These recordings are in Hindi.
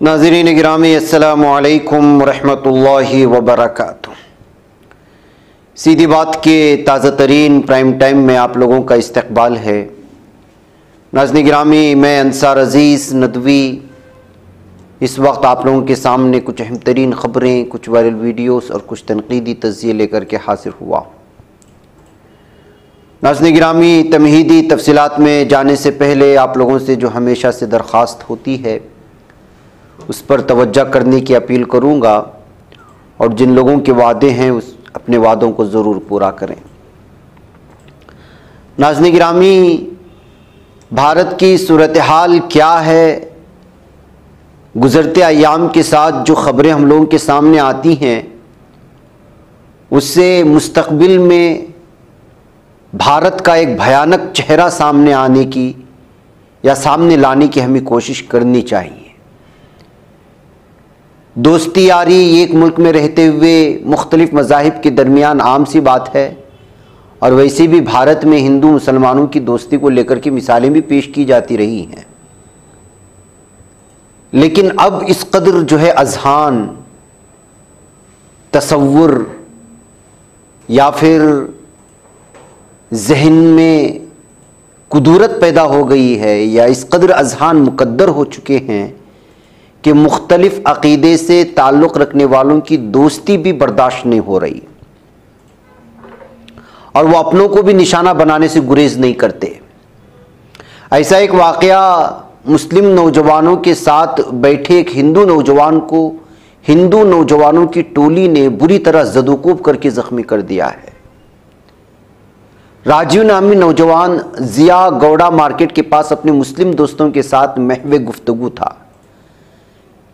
नाज़रीन गिरामी अस्सलामु अलैकुम रहमतुल्लाहि व बरकातुहू। सीधी बात के ताज़ा तरीन प्राइम टाइम में आप लोगों का इस्तकबाल है। नाज़रीन गिरामी, मैं अंसार अज़ीज़ नदवी इस वक्त आप लोगों के सामने कुछ अहम तरीन ख़बरें, कुछ वायरल वीडियोस और कुछ तनक़ीदी तज़किये लेकर के हाजिर हुआ। नाज़रीन गिरामी, तमहीदी तफसीलात में जाने से पहले आप लोगों से जो हमेशा से दरख्वास्त होती है उस पर तवज्जो करने की अपील करूँगा, और जिन लोगों के वादे हैं उस अपने वादों को ज़रूर पूरा करें। नाज़रीन गिरामी, भारत की सूरत हाल क्या है, गुज़रते अय्याम के साथ जो ख़बरें हम लोगों के सामने आती हैं उससे मुस्तक़बिल में भारत का एक भयानक चेहरा सामने आने की या सामने लाने की हमें कोशिश करनी चाहिए। दोस्ती यारी एक मुल्क में रहते हुए मुख्तलिफ मज़ाहिब के दरमियान आम सी बात है, और वैसे भी भारत में हिंदू मुसलमानों की दोस्ती को लेकर के मिसालें भी पेश की जाती रही हैं। लेकिन अब इस कदर जो है अज़हान, तसव्वुर या फिर जहन में कुदूरत पैदा हो गई है, या इस कदर अज़हान मुकद्दर हो चुके हैं कि मुख्तलिफ अक़ीदे से ताल्लुक़ रखने वालों की दोस्ती भी बर्दाश्त नहीं हो रही, और वो अपनों को भी निशाना बनाने से गुरेज नहीं करते। ऐसा एक वाक़या मुस्लिम नौजवानों के साथ बैठे एक हिंदू नौजवान को हिंदू नौजवानों की टोली ने बुरी तरह ज़दोकोब करके ज़ख्मी कर दिया है। राजीव नामी नौजवान ज़िया गौड़ा मार्केट के पास अपने मुस्लिम दोस्तों के साथ महवे गुफ्तगू था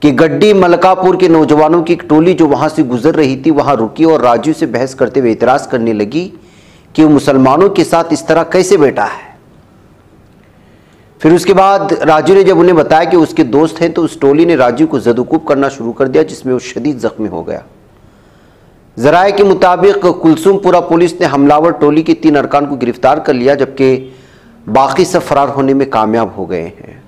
कि गड्डी मलकापुर के नौजवानों की एक टोली जो वहाँ से गुजर रही थी वहाँ रुकी और राजू से बहस करते हुए इतराज़ करने लगी कि वो मुसलमानों के साथ इस तरह कैसे बैठा है। फिर उसके बाद राजू ने जब उन्हें बताया कि उसके दोस्त हैं तो उस टोली ने राजू को ज़दोकोब करना शुरू कर दिया, जिसमें वो शदीद ज़ख्मी हो गया। ज़राए के मुताबिक कुलसुमपुरा पुलिस ने हमलावर टोली के 3 अरकान को गिरफ्तार कर लिया, जबकि बाकी सब फरार होने में कामयाब हो गए हैं।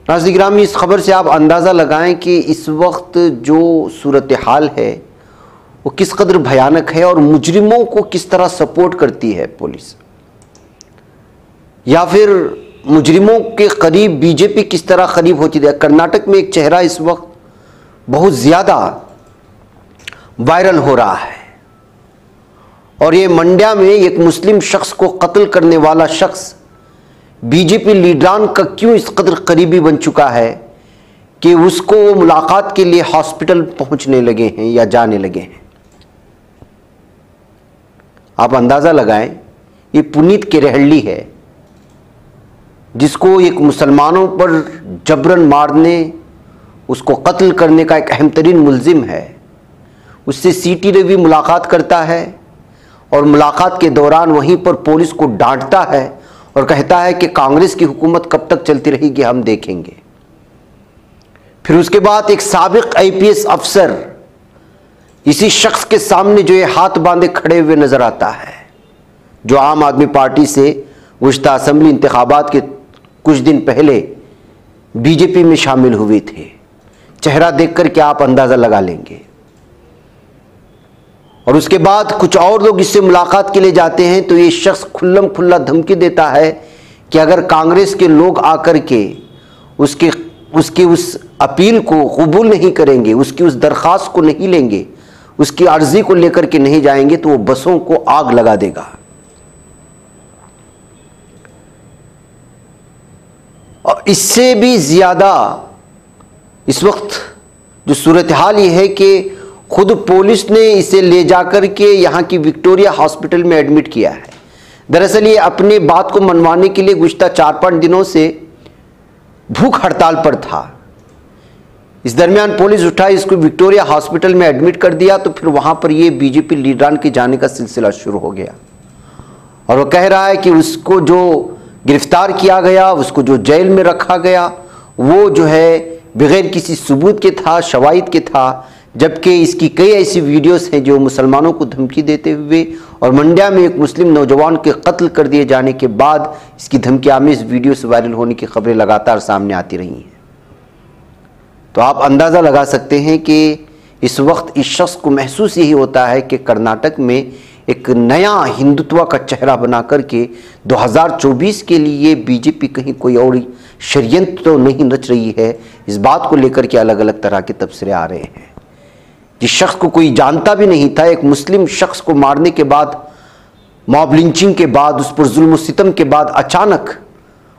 नाज़रीन गिरामी, इस खबर से आप अंदाज़ा लगाएं कि इस वक्त जो सूरत हाल है वो किस कदर भयानक है, और मुजरिमों को किस तरह सपोर्ट करती है पुलिस, या फिर मुजरिमों के करीब बीजेपी किस तरह करीब होती है। कर्नाटक में एक चेहरा इस वक्त बहुत ज़्यादा वायरल हो रहा है, और ये मंड्या में एक मुस्लिम शख्स को कत्ल करने वाला शख्स बीजेपी लीडरान का क्यों इस कदर करीबी बन चुका है कि उसको मुलाकात के लिए हॉस्पिटल पहुंचने लगे हैं या जाने लगे हैं। आप अंदाज़ा लगाएं, ये पुनीत केरहल्ली है जिसको एक मुसलमानों पर जबरन मारने, उसको कत्ल करने का एक अहम तरीन मुलजिम है। उससे सीटी रवि मुलाकात करता है और मुलाकात के दौरान वहीं पर पुलिस को डांटता है और कहता है कि कांग्रेस की हुकूमत कब तक चलती रहेगी, हम देखेंगे। फिर उसके बाद एक साबिक आईपीएस अफसर इसी शख्स के सामने जो ये हाथ बांधे खड़े हुए नजर आता है, जो आम आदमी पार्टी से गुज़श्ता असेंबली इंतखाबात के कुछ दिन पहले बीजेपी में शामिल हुए थे। चेहरा देखकर क्या आप अंदाज़ा लगा लेंगे। और उसके बाद कुछ और लोग इससे मुलाकात के लिए जाते हैं तो ये शख्स खुल्लम खुल्ला धमकी देता है कि अगर कांग्रेस के लोग आकर के उसकी उस अपील को कबूल नहीं करेंगे, उसकी उस दरख्वास्त को नहीं लेंगे, उसकी अर्जी को लेकर के नहीं जाएंगे तो वो बसों को आग लगा देगा। और इससे भी ज़्यादा इस वक्त जो सूरत हाल ये है कि खुद पुलिस ने इसे ले जाकर के यहाँ की विक्टोरिया हॉस्पिटल में एडमिट किया है। दरअसल ये अपने बात को मनवाने के लिए गुज़श्ता 4-5 दिनों से भूख हड़ताल पर था। इस दरमियान पुलिस उठाई, इसको विक्टोरिया हॉस्पिटल में एडमिट कर दिया, तो फिर वहाँ पर ये बीजेपी लीडरान के जाने का सिलसिला शुरू हो गया। और वो कह रहा है कि उसको जो गिरफ्तार किया गया, उसको जो जेल में रखा गया, वो जो है बगैर किसी सबूत के था, शवाहिद के था, जबकि इसकी कई ऐसी वीडियोस हैं जो मुसलमानों को धमकी देते हुए और मंड्या में एक मुस्लिम नौजवान के कत्ल कर दिए जाने के बाद इसकी धमकी आमेज वीडियोस वायरल होने की खबरें लगातार सामने आती रही हैं। तो आप अंदाज़ा लगा सकते हैं कि इस वक्त इस शख्स को महसूस यही होता है कि कर्नाटक में एक नया हिंदुत्व का चेहरा बना करके 2024 के लिए बीजेपी कहीं कोई और षड्यंत्र तो नहीं रच रही है। इस बात को लेकर के अलग अलग तरह के तबसरे आ रहे हैं। जिस शख्स को कोई जानता भी नहीं था, एक मुस्लिम शख्स को मारने के बाद, मॉब लिंचिंग के बाद, उस पर जुल्म सितम के बाद अचानक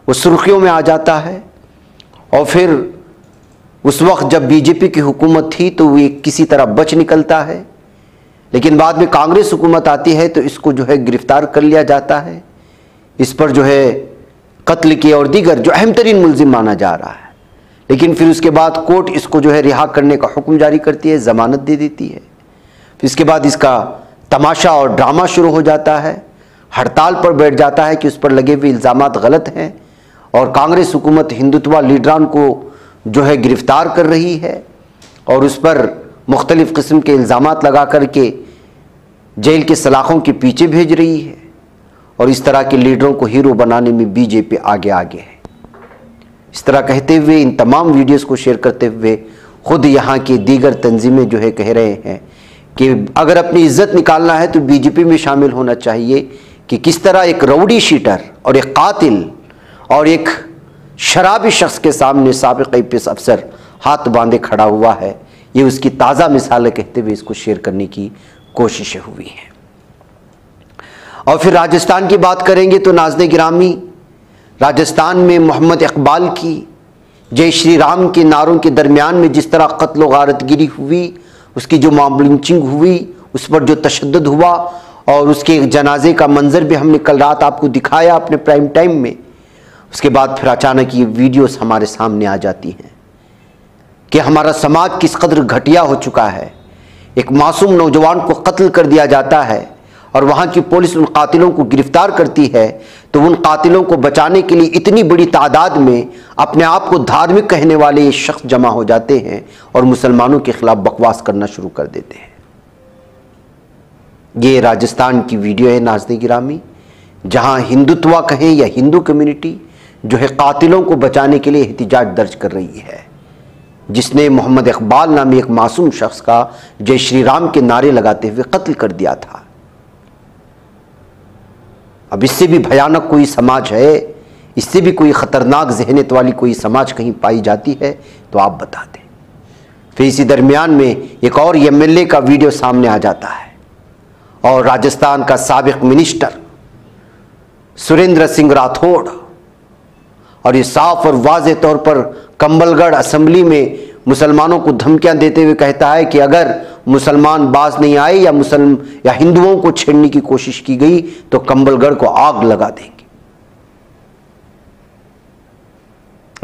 वो सुर्खियों में आ जाता है। और फिर उस वक्त जब बीजेपी की हुकूमत थी तो वो किसी तरह बच निकलता है, लेकिन बाद में कांग्रेस हुकूमत आती है तो इसको जो है गिरफ्तार कर लिया जाता है। इस पर जो है कत्ल के और दीगर जो अहम तरीन मुल्जिम माना जा रहा है, लेकिन फिर उसके बाद कोर्ट इसको जो है रिहा करने का हुक्म जारी करती है, ज़मानत दे देती है। फिर इसके बाद इसका तमाशा और ड्रामा शुरू हो जाता है, हड़ताल पर बैठ जाता है कि उस पर लगे हुए इल्ज़ामात गलत हैं और कांग्रेस हुकूमत हिंदुत्व लीडरान को जो है गिरफ्तार कर रही है और उस पर मुख्तलिफ़ किस्म के इल्ज़ामात लगा करके जेल के सलाखों के पीछे भेज रही है। और इस तरह के लीडरों को हीरो बनाने में बीजेपी आगे आगे है। इस तरह कहते हुए, इन तमाम वीडियोस को शेयर करते हुए खुद यहाँ की दीगर तंजीमें जो है कह रहे हैं कि अगर अपनी इज्जत निकालना है तो बीजेपी में शामिल होना चाहिए कि किस तरह एक राउडी शीटर और एक कातिल और एक शराबी शख्स के सामने साबिक़ आईपीएस अफसर हाथ बांधे खड़ा हुआ है। ये उसकी ताज़ा मिसाल कहते हुए इसको शेयर करने की कोशिशें हुई हैं। और फिर राजस्थान की बात करेंगे तो नाज़रीन गिरामी, राजस्थान में मोहम्मद इकबाल की जय श्री राम के नारों के दरमियान में जिस तरह कत्ल व गारतगिरी हुई, उसकी जो मॉब लिंचिंग हुई, उस पर जो तशद्दुद हुआ और उसके जनाजे का मंजर भी हमने कल रात आपको दिखाया अपने प्राइम टाइम में। उसके बाद फिर अचानक ये वीडियोस हमारे सामने आ जाती हैं कि हमारा समाज किस कदर घटिया हो चुका है। एक मासूम नौजवान को कत्ल कर दिया जाता है और वहाँ की पुलिस उन कातिलों को गिरफ्तार करती है तो उन कातिलों को बचाने के लिए इतनी बड़ी तादाद में अपने आप को धार्मिक कहने वाले ये शख्स जमा हो जाते हैं और मुसलमानों के खिलाफ बकवास करना शुरू कर देते हैं। ये राजस्थान की वीडियो है नाज़रीन गिरामी, जहाँ हिंदुत्व कहें या हिंदू कम्युनिटी जो है कातिलों को बचाने के लिए एहतिजाज दर्ज कर रही है, जिसने मोहम्मद इकबाल नामी एक मासूम शख्स का जय श्री राम के नारे लगाते हुए कत्ल कर दिया था। अब इससे भी भयानक कोई समाज है, इससे भी कोई ख़तरनाक ज़हनियत वाली कोई समाज कहीं पाई जाती है तो आप बता दें। फिर इसी दरमियान में एक और एमएलए का वीडियो सामने आ जाता है और राजस्थान का साबिक़ मिनिस्टर सुरेंद्र सिंह राठौड़, और ये साफ और वाज़ेह तौर पर कंबलगढ़ असेंबली में मुसलमानों को धमकियां देते हुए कहता है कि अगर मुसलमान बाज नहीं आए या हिंदुओं को छेड़ने की कोशिश की गई तो कंबलगढ़ को आग लगा देंगे।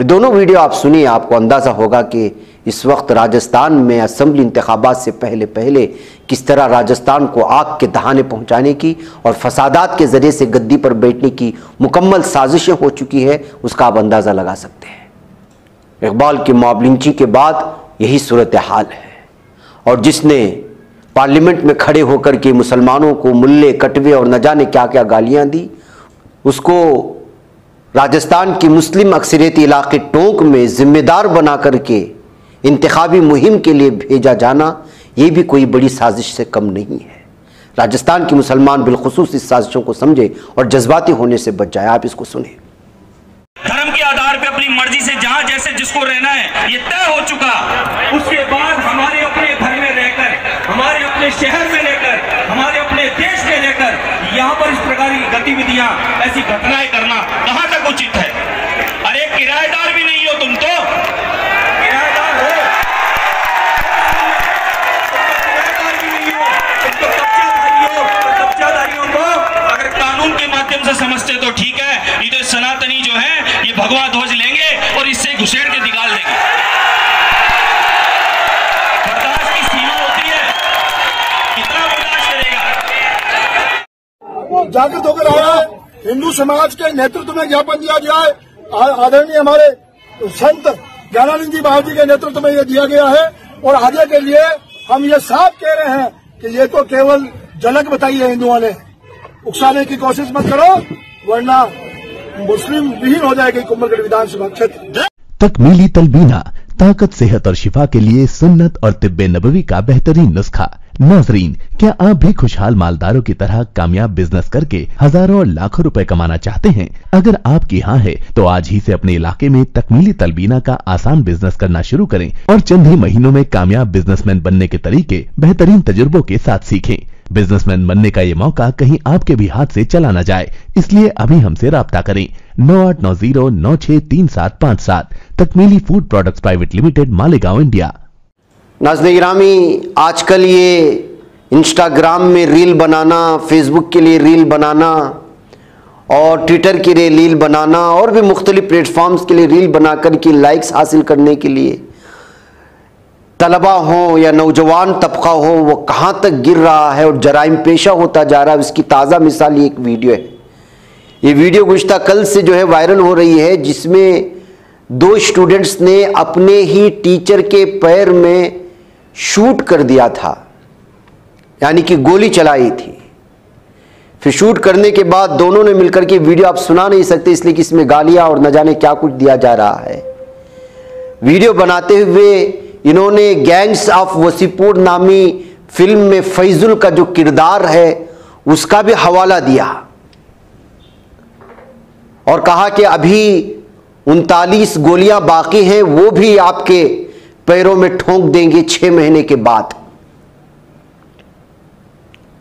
दोनों वीडियो आप सुनिए, आपको अंदाजा होगा कि इस वक्त राजस्थान में असेंबली इंतखाबात से पहले पहले किस तरह राजस्थान को आग के दहाने पहुंचाने की और फसादात के जरिए से गद्दी पर बैठने की मुकम्मल साजिशें हो चुकी है, उसका आप अंदाजा लगा सकते हैं। इकबाल की मॉब लिंचिंग के बाद यही सूरत हाल है और जिसने पार्लियामेंट में खड़े होकर के मुसलमानों को मुल्ले कटवे और न जाने क्या क्या गालियां दी, उसको राजस्थान की मुस्लिम अक्सरियती इलाके टोंक में जिम्मेदार बना करके इंतखाबी मुहिम के लिए भेजा जाना, ये भी कोई बड़ी साजिश से कम नहीं है। राजस्थान के मुसलमान बिलखुसूस इस साजिशों को समझे और जज्बाती होने से बच जाए। आप इसको सुने। धर्म के आधार पे अपनी मर्जी से जहां जैसे जिसको रहना है ये तय हो चुका। उसके बाद हमारे अपने घर में रहकर, हमारे अपने शहर में रहकर, हमारे अपने देश में रहकर यहाँ पर इस प्रकार की गतिविधियां, ऐसी घटनाएं करना कहां तक उचित है? अरे किराएदार भी नहीं हो तुम, तो किराएदार हो, किराएदार भी नहीं हो, तुम तो कब्जाधारी हो। कब्जाधारियों को अगर कानून के माध्यम से समझते तो ठीक है, नहीं तो सनातनी जो है ये भगवा ध्वज लेंगे और इससे घुसेड़ के निकाल देंगे। बर्दाश्त की सीमा होती है, कितना बर्दाश्त करेगा? जागृत होकर आया है। हिंदू समाज के नेतृत्व में ज्ञापन दिया गया है। आदरणीय हमारे संत ज्ञानानंद जी महाराज जी के नेतृत्व में यह दिया गया है और आगे के लिए हम ये साफ कह रहे हैं कि ये तो केवल झलक बताई है हिंदुओं ने। उकसाने की कोशिश मत करो, वरना मुस्लिम विहीन हो जाएगी कुंभलगढ़ विधानसभा क्षेत्र। तकमीली तलबीना ताकत, सेहत और शिफा के लिए सुन्नत और तिब्बे नबवी का बेहतरीन नुस्खा। नाजरीन, क्या आप भी खुशहाल मालदारों की तरह कामयाब बिजनेस करके हजारों और लाखों रुपए कमाना चाहते हैं? अगर आपकी हाँ है तो आज ही से अपने इलाके में तकमीली तलबीना का आसान बिजनेस करना शुरू करें और चंद ही महीनों में कामयाब बिजनेसमैन बनने के तरीके बेहतरीन तजुर्बों के साथ सीखें। बिजनेसमैन बनने का ये मौका कहीं आपके भी हाथ से चला न जाए, इसलिए अभी हमसे राब्ता करें 9890963757। Takmili food products private limited, Malegaon, India. नाज़रीन गिरामी, आजकल ये इंस्टाग्राम में रील बनाना, फेसबुक के लिए रील बनाना और ट्विटर के लिए रील बनाना और भी मुख्तलिफ प्लेटफॉर्म्स के लिए रील बना कर के लाइक्स हासिल करने के लिए तलबा हो या नौजवान तबका हो, वो कहाँ तक गिर रहा है और जराइम पेशा होता जा रहा है। इसकी ताज़ा मिसाल ये एक वीडियो है। ये वीडियो गुज़श्ता कल से जो है वायरल हो रही है, जिसमें 2 स्टूडेंट्स ने अपने ही टीचर के पैर में शूट कर दिया था, यानी कि गोली चलाई थी। फिर शूट करने के बाद दोनों ने मिलकर के, वीडियो आप सुना नहीं सकते इसलिए कि इसमें गालियां और न जाने क्या कुछ दिया जा रहा है। वीडियो बनाते हुए इन्होंने गैंग्स ऑफ वसीपुर नामी फिल्म में फैजुल का जो किरदार है उसका भी हवाला दिया और कहा कि अभी 39 गोलियां बाकी हैं, वो भी आपके पैरों में ठोंक देंगे 6 महीने के बाद।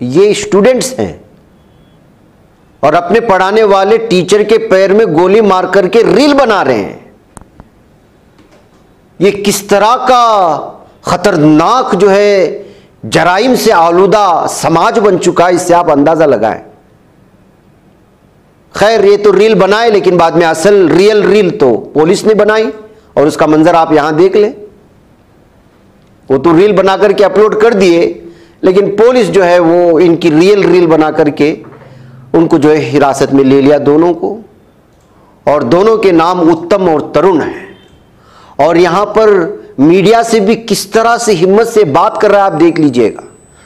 ये स्टूडेंट्स हैं और अपने पढ़ाने वाले टीचर के पैर में गोली मार करके रील बना रहे हैं। ये किस तरह का खतरनाक जो है जराइम से आलूदा समाज बन चुका है, इससे आप अंदाजा लगाएं। खैर, ये तो रील बनाए, लेकिन बाद में असल रियल रील तो पुलिस ने बनाई और उसका मंजर आप यहां देख लें। वो तो रील बना करके अपलोड कर दिए, लेकिन पुलिस जो है वो इनकी रियल रील बना करके उनको जो है हिरासत में ले लिया दोनों को, और दोनों के नाम उत्तम और तरुण हैं। और यहां पर मीडिया से भी किस तरह से हिम्मत से बात कर रहा है, आप देख लीजिएगा।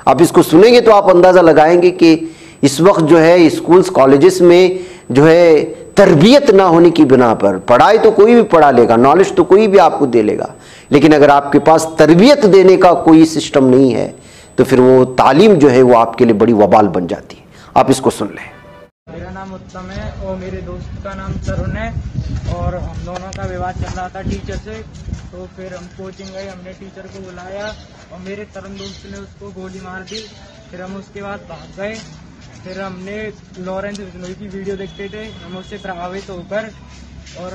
आप इसको सुनेंगे तो आप अंदाजा लगाएंगे कि इस वक्त जो है स्कूल्स कॉलेजेस में जो है तरबियत ना होने की बिना पर, पढ़ाई तो कोई भी पढ़ा लेगा, नॉलेज तो कोई भी आपको दे लेगा, लेकिन अगर आपके पास तरबियत देने का कोई सिस्टम नहीं है तो फिर वो तालीम जो है वो आपके लिए बड़ी वबाल बन जाती है। आप इसको सुन लें। मेरा नाम उत्तम है और मेरे दोस्त का नाम तरुण है और हम दोनों का विवाद चल रहा था टीचर से। तो फिर हम कोचिंग गए, हमने टीचर को बुलाया और मेरे तरुण दोस्त ने उसको गोली मार दी। फिर हम उसके बाद भाग गए। फिर हमने लॉरेंस बिश्नोई की वीडियो देखते थे, हम उससे प्रभावित होकर और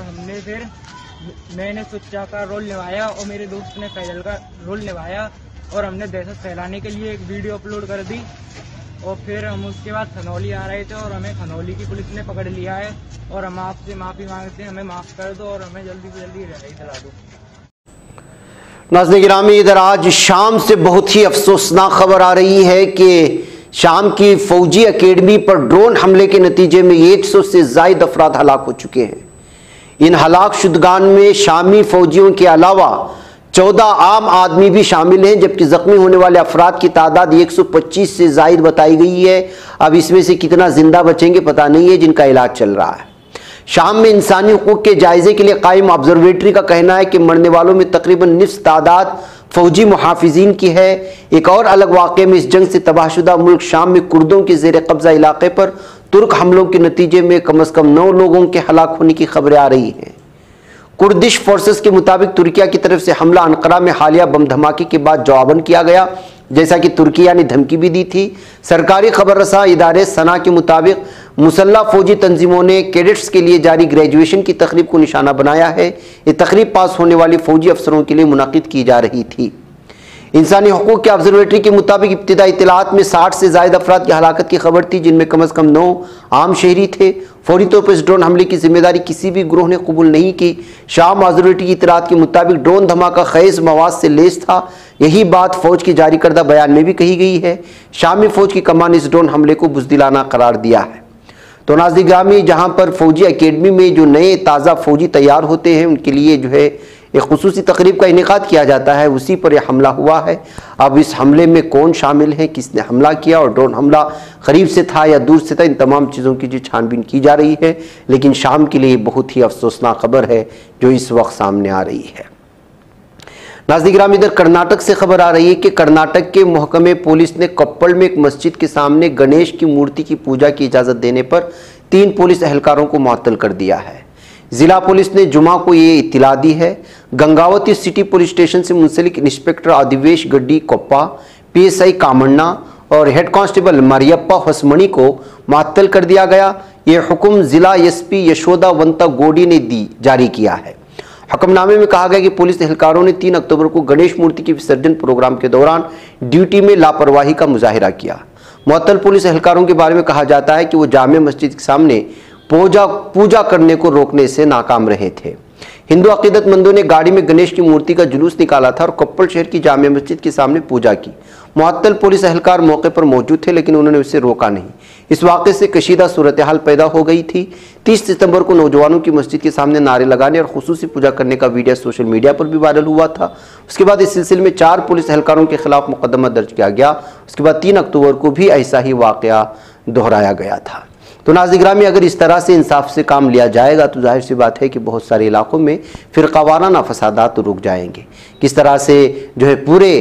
मैंने सुच्चा का रोल निभाया और मेरे दोस्त ने फैजल का रोल निभाया और हमने दहशत फैलाने के लिए एक वीडियो अपलोड कर दी। और फिर हम उसके बाद खनौली आ रहे थे और हमें खनौली की पुलिस ने पकड़ लिया है और हम आपसे माफी मांगते हैं, हमें माफ कर दो और हमें जल्दी से जल्दी रिहाई दिला दो। नाज़रीन गिरामी, इधर आज शाम से बहुत ही अफसोसनाक खबर आ रही है कि शाम की फौजी अकेडमी पर ड्रोन हमले के नतीजे में 100 से ज़ायद अफराद हलाक हो चुके हैं। इन हलाक शुदगान में शामी फौजियों के अलावा 14 आम आदमी भी शामिल हैं, जबकि जख्मी होने वाले अफराद की तादाद 125 से ज़ायद बताई गई है। अब इसमें से कितना जिंदा बचेंगे पता नहीं है, जिनका इलाज चल रहा है। शाम में इंसानी हुकूक के जायजे के लिए कायम ऑब्जर्वेटरी का कहना है कि मरने वालों में तकरीबन निस्फ तादाद फौजी मुहाफिजीन की है। एक और अलग वाक़े में इस जंग से तबाहशुदा मुल्क शाम में कुर्दों के ज़ेर कब्जा इलाके पर तुर्क हमलों के नतीजे में कम अज़ कम 9 लोगों के हलाक होने की खबरें आ रही हैं। कुर्दिश फोर्सेस के मुताबिक तुर्किया की तरफ से हमला अनकरा में हालिया बम धमाके के बाद जवाबन किया गया, जैसा कि तुर्किया ने धमकी भी दी थी। सरकारी खबर रसा इदारे सना के मुताबिक मुसल्ला फौजी तंजीमों ने कैडेट्स के लिए जारी ग्रेजुएशन की तकरीब को निशाना बनाया है। ये तकरीब पास होने वाले फौजी अफसरों के लिए मुनाकिद की जा रही थी। इंसानी हुकूक के ऑब्जर्वेटरी के मुताबिक इब्तिदाई इत्तलात में 60 से ज़ायद अफराद की हलाकत की खबर थी, जिनमें कम अज़ कम 9 आम शहरी थे। फौरी तौर पर इस ड्रोन हमले की जिम्मेदारी किसी भी ग्रोह ने कबूल नहीं की। शाम ऑब्जर्वेटरी की इत्तलात के मुताबिक ड्रोन धमाका खैज़ मवाद से लेस था। यही बात फौज की जारी करदा बयान में भी कही गई है। शामी फौज की कमान इस ड्रोन हमले को बुज़दिलाना करार दिया है। तो नाज़रीन गिरामी, जहाँ पर फौजी अकेडमी में जो नए ताज़ा फौजी तैयार होते हैं उनके लिए जो है एक खुसूसी तकरीब का इनेकाद किया जाता है, उसी पर यह हमला हुआ है। अब इस हमले में कौन शामिल है, किसने हमला किया और ड्रोन हमला करीब से था या दूर से था, इन तमाम चीज़ों की जो छानबीन की जा रही है। लेकिन शाम के लिए बहुत ही अफसोसनाक खबर है जो इस वक्त सामने आ रही है। नाज़रीन गिरामी, इधर कर्नाटक से खबर आ रही है कि कर्नाटक के महकमे पुलिस ने कोप्पल में एक मस्जिद के सामने गणेश की मूर्ति की पूजा की इजाज़त देने पर 3 पुलिस एहलकारों को मुअत्तल कर दिया है। जिला पुलिस ने जुमा को ये इत्तला दी है। गंगावती सिटी पुलिस स्टेशन से मुंसलिक इंस्पेक्टर अधिवेश गड्डी कोप्पा, PSI कामण्णा और हेड कांस्टेबल मरियप्पा हसमणी को मुअत्तल कर दिया गया। ये हुक्म जिला SP यशोदावंता गोडी ने जारी किया है। हुक्मनामे में कहा गया कि पुलिस एहलकारों ने 3 अक्टूबर को गणेश मूर्ति के विसर्जन प्रोग्राम के दौरान ड्यूटी में लापरवाही का मुजाहिरा किया। मुअत्तल पुलिस एहलकारों के बारे में कहा जाता है कि वो जामे मस्जिद के सामने पूजा करने को रोकने से नाकाम रहे थे। हिंदू अकीदतमंदों ने गाड़ी में गणेश की मूर्ति का जुलूस निकाला था और कोप्पल शहर की जामे मस्जिद के सामने पूजा की। मुअत्तल पुलिस एहलकार मौके पर मौजूद थे, लेकिन उन्होंने उसे रोका नहीं। इस वाक़े से कशीदा सूरत हाल पैदा हो गई थी। 30 सितंबर को नौजवानों की मस्जिद के सामने नारे लगाने और खुसूसी पूजा करने का वीडियो सोशल मीडिया पर भी वायरल हुआ था। उसके बाद इस सिलसिले में 4 पुलिस एहलकारों के खिलाफ मुकदमा दर्ज किया गया। उसके बाद 3 अक्टूबर को भी ऐसा ही वाक़या दोहराया गया था। तो नाज़रीन गिरामी, अगर इस तरह से इंसाफ से काम लिया जाएगा तो जाहिर सी बात है कि बहुत सारे इलाकों में फ़िरक़ावाराना फसादात तो रुक जाएंगे। किस तरह से जो है पूरे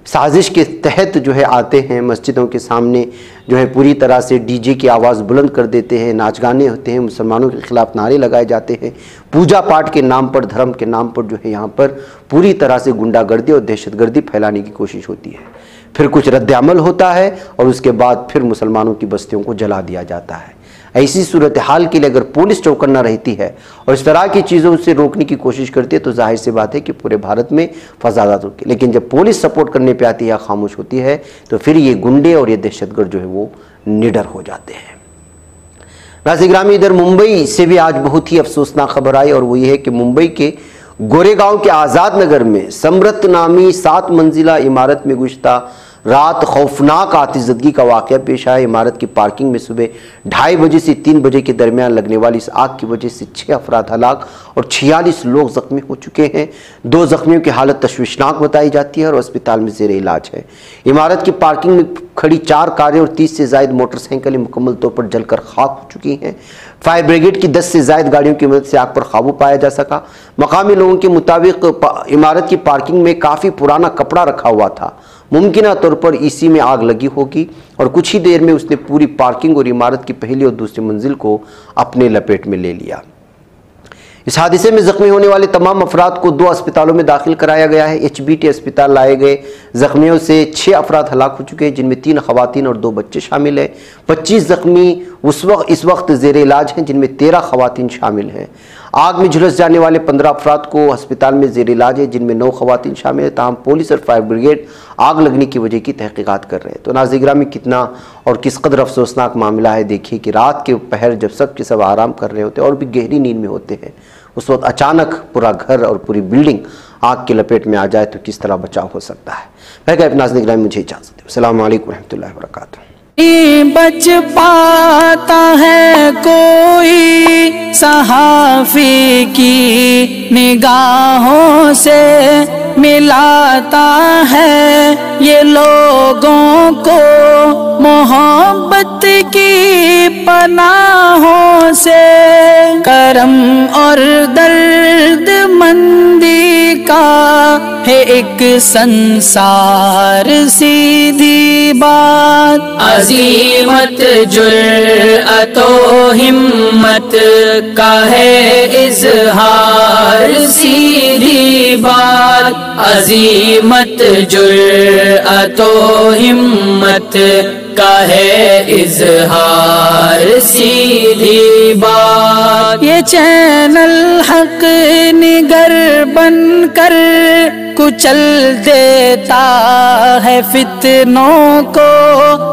साजिश के तहत जो है आते हैं, मस्जिदों के सामने जो है पूरी तरह से DJ की आवाज़ बुलंद कर देते हैं, नाच गाने होते हैं, मुसलमानों के खिलाफ नारे लगाए जाते हैं, पूजा पाठ के नाम पर, धर्म के नाम पर जो है यहाँ पर पूरी तरह से गुंडागर्दी और दहशतगर्दी फैलाने की कोशिश होती है। फिर कुछ रद्द-ए-अमल होता है और उसके बाद फिर मुसलमानों की बस्तियों को जला दिया जाता है। ऐसी सूरत हाल के लिए अगर पुलिस चौकन्ना रहती है और इस तरह की चीज़ों से रोकने की कोशिश करती है तो जाहिर सी बात है कि पूरे भारत में फसादात होंगे। लेकिन जब पुलिस सपोर्ट करने पे आती है या खामोश होती है तो फिर ये गुंडे और ये दहशतगर्द जो है वो निडर हो जाते हैं। नाज़रीन गिरामी, इधर मुंबई से भी आज बहुत ही अफसोसनाक खबर आई और वो ये है कि मुंबई के गोरेगांव के आज़ाद नगर में समृत नामी 7 मंजिला इमारत में गुज़िश्ता रात खौफनाक आतिशज़दगी का वाक़या पेश आया। इमारत की पार्किंग में सुबह 2:30 बजे से 3 बजे के दरमियान लगने वाली इस आग की वजह से 6 अफराद हलाक और 46 लोग ज़ख्मी हो चुके हैं। 2 ज़ख्मियों की हालत तशवीशनाक बताई जाती है और अस्पताल में ज़ेर इलाज है। इमारत की पार्किंग में खड़ी 4 कारें और 30 से ज़ायद मोटरसाइकिलें मुकम्मल तौर पर जलकर खाक हो चुकी हैं। फायर ब्रिगेड की 10 से ज़ायद गाड़ियों की मदद से आग पर काबू पाया जा सका। मकामी लोगों के मुताबिक इमारत की पार्किंग में काफ़ी पुराना कपड़ा रखा हुआ था। मुमकिना तौर पर इसी में आग लगी होगी और कुछ ही देर में उसने पूरी पार्किंग और इमारत की पहली और दूसरी मंजिल को अपने लपेट में ले लिया। इस हादसे में जख्मी होने वाले तमाम अफराद को 2 अस्पतालों में दाखिल कराया गया है। HBT अस्पताल लाए गए जख्मियों से 6 अफराद हलाक हो चुके हैं, जिनमें 3 खवातीन और 2 बच्चे शामिल हैं। 25 जख्मी इस वक्त ज़ेर इलाज हैं, जिनमें 13 खवातीन शामिल हैं। आग में झुलस जाने वाले 15 अफराद को अस्पताल में ज़ेर इलाज है, जिनमें 9 खवातीन शामिल हैं। ताहम पुलिस और फायर ब्रिगेड आग लगने की वजह की तहकीकात कर रहे हैं। तो नाज़रीन गिरामी, कितना और किस कदर अफसोसनाक मामला है। देखिए कि रात के पहर जब सब के सब आराम कर रहे होते हैं और भी गहरी नींद में होते हैं, उस वक्त अचानक पूरा घर और पूरी बिल्डिंग आग की लपेट में आ जाए तो किस तरह बचाव हो सकता है। मैं नाज़रीन गिरामी, मुझे इजाज़त दें। अस्सलाम वालेकुम रहमतुल्लाहि व बरकातुहू। बच पाता है कोई सहाफ़ी की निगाहों से, मिलाता है ये लोगों को मोहब्बत की पनाहों से। करम और दर्द मंदी का है एक संसार सीधी बात। अज़ीमत जुर्अतो हिम्मत का है इज़हार सीधी बात। अज़ीमत जुर्अतो हिम्मत का है इज़हार सीधी बात। ये चैनल हक निगर बनकर कुचल देता है फितनों को।